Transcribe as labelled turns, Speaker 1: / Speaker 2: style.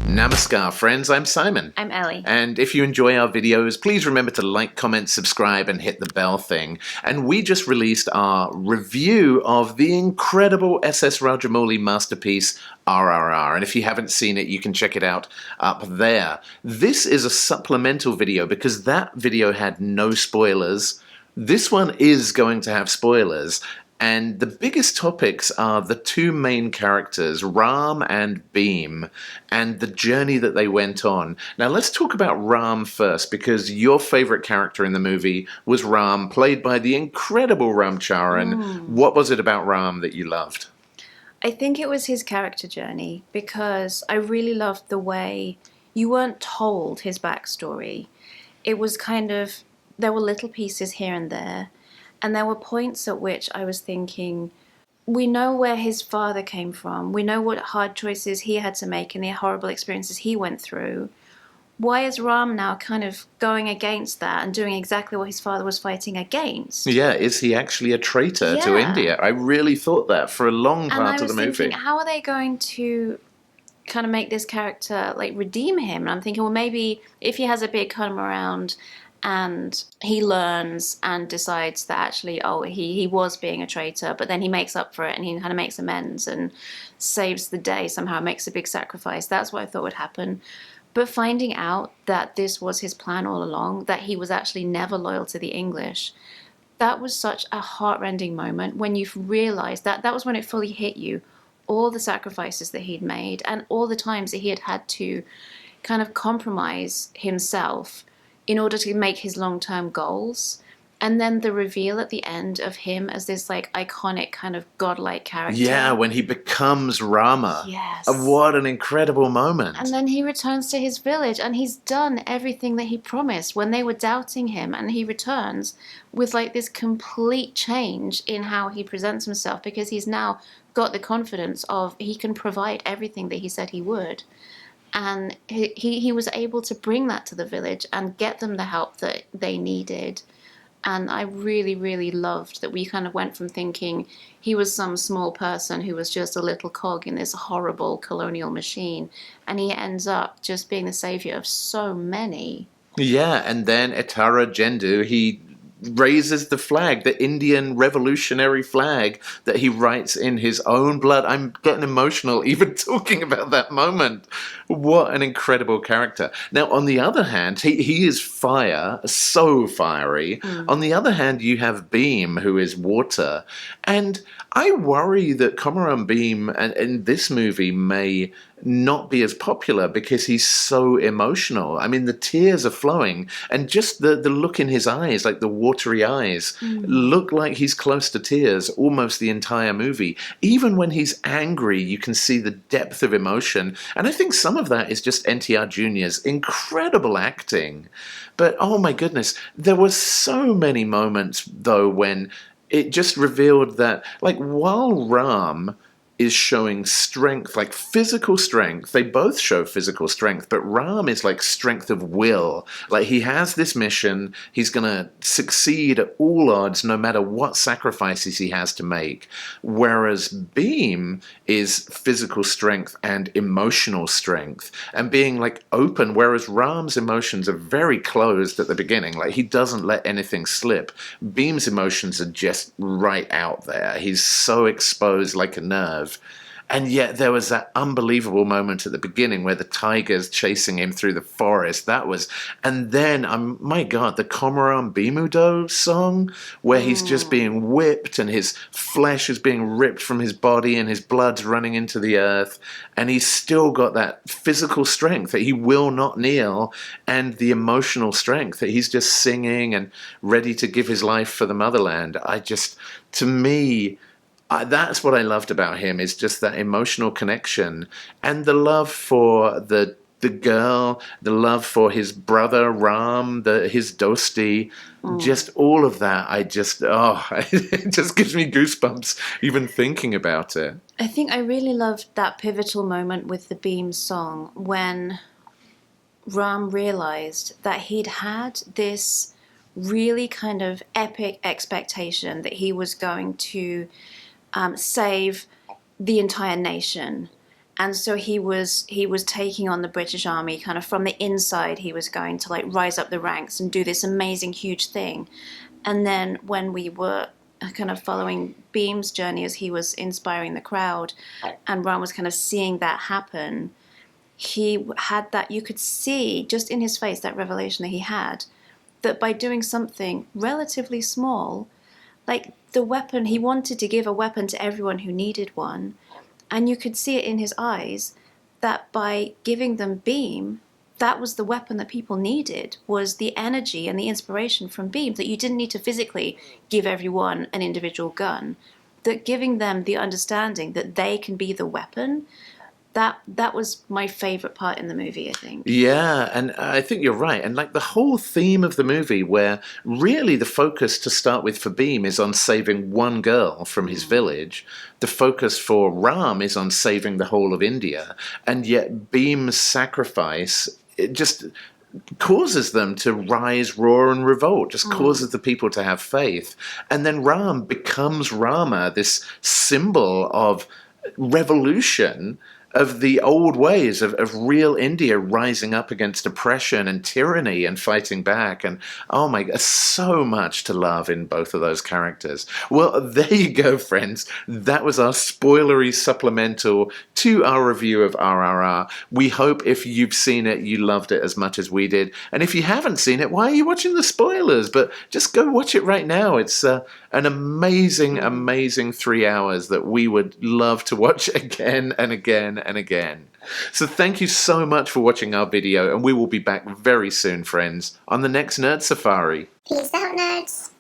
Speaker 1: Namaskar, friends. I'm Simon.
Speaker 2: I'm Ellie.
Speaker 1: And if you enjoy our videos, please remember to like, comment, subscribe, and hit the bell thing. And we just released our review of the incredible SS Rajamouli masterpiece, RRR. And if you haven't seen it, you can check it out up there. This is a supplemental video because that video had no spoilers. This one is going to have spoilers. And the biggest topics are the two main characters, Ram and Bheem, and the journey that they went on. Now let's talk about Ram first, because your favorite character in the movie was Ram, played by the incredible Ram Charan. What was it about Ram that you loved?
Speaker 2: I think it was his character journey, because I really loved the way you weren't told his backstory. It was kind of, there were little pieces here and there. And there were points at which I was thinking, we know where his father came from. We know what hard choices he had to make and the horrible experiences he went through. Why is Ram now kind of going against that and doing exactly what his father was fighting against?
Speaker 1: Yeah, is he actually a traitor to India? I really thought that for a long part of the movie.
Speaker 2: And I was thinking, how are they going to kind of make this character, like, redeem him? And I'm thinking, well, maybe if he has a big come around and he learns and decides that actually, oh, he was being a traitor, but then he makes up for it and he kind of makes amends and saves the day somehow, makes a big sacrifice. That's what I thought would happen. But finding out that this was his plan all along, that he was actually never loyal to the English, that was such a heartrending moment when you realized that that was when it fully hit you, all the sacrifices that he'd made and all the times that he had to kind of compromise himself in order to make his long-term goals. And then the reveal at the end of him as this, like, iconic kind of godlike character.
Speaker 1: Yeah, when he becomes Rama.
Speaker 2: Yes.
Speaker 1: What an incredible moment.
Speaker 2: And then he returns to his village and he's done everything that he promised when they were doubting him, and he returns with, like, this complete change in how he presents himself, because he's now got the confidence of he can provide everything that he said he would. And he was able to bring that to the village and get them the help that they needed. And I really, really loved that we kind of went from thinking he was some small person who was just a little cog in this horrible colonial machine, and he ends up just being the savior of so many.
Speaker 1: Yeah, and then NTR Jr, he raises the flag, the Indian revolutionary flag that he writes in his own blood. I'm getting emotional even talking about that moment. What an incredible character. Now, on the other hand, he is fire, so fiery. On the other hand, you have Bheem, who is water. And I worry that Komaram Bheem in this movie may not be as popular because he's so emotional. I mean, the tears are flowing, and just the look in his eyes, like the watery eyes, look like he's close to tears almost the entire movie. Even when he's angry, you can see the depth of emotion, and I think some of that is just NTR Jr.'s incredible acting. But oh my goodness, there were so many moments, though, when it just revealed that, like, while Ram is showing strength, like physical strength. They both show physical strength, but Ram is like strength of will. Like, he has this mission, he's gonna succeed at all odds, no matter what sacrifices he has to make. Whereas Bheem is physical strength and emotional strength, and being like open, whereas Ram's emotions are very closed at the beginning. Like, he doesn't let anything slip. Bheem's emotions are just right out there. He's so exposed like a nerve. And yet there was that unbelievable moment at the beginning where the tiger's chasing him through the forest. That was, and then, my God, the Komaram Bheem song, where he's just being whipped and his flesh is being ripped from his body and his blood's running into the earth. And he's still got that physical strength that he will not kneel, and the emotional strength that he's just singing and ready to give his life for the motherland. To me, that's what I loved about him, is just that emotional connection and the love for the girl, the love for his brother Ram, his dosti, just all of that. It just gives me goosebumps even thinking about it.
Speaker 2: I think I really loved that pivotal moment with the Bheem song when Ram realized that he'd had this really kind of epic expectation that he was going to save the entire nation. And so he was taking on the British Army kind of from the inside. He was going to like rise up the ranks and do this amazing huge thing. And then when we were kind of following Bheem's journey as he was inspiring the crowd, and Ram was kind of seeing that happen, he had that, you could see just in his face, that revelation that he had, that by doing something relatively small, like the weapon, he wanted to give a weapon to everyone who needed one. And you could see it in his eyes that by giving them Bheem, that was the weapon that people needed, was the energy and the inspiration from Bheem, that you didn't need to physically give everyone an individual gun, that giving them the understanding that they can be the weapon, that was my favorite part in the movie, I think.
Speaker 1: Yeah, and I think you're right. And like the whole theme of the movie, where really the focus to start with for Bheem is on saving one girl from his village, the focus for Ram is on saving the whole of India. And yet Bheem's sacrifice, it just causes them to rise, roar, and revolt, just causes the people to have faith. And then Ram becomes Rama, this symbol of revolution, of the old ways of real India rising up against oppression and tyranny and fighting back. And oh my God, so much to love in both of those characters. Well, there you go, friends. That was our spoilery supplemental to our review of RRR. We hope if you've seen it, you loved it as much as we did. And if you haven't seen it, why are you watching the spoilers? But just go watch it right now. It's an amazing, amazing 3 hours that we would love to watch again and again and again. So thank you so much for watching our video, and we will be back very soon, friends, on the next Nerd Safari.
Speaker 3: Peace out, nerds.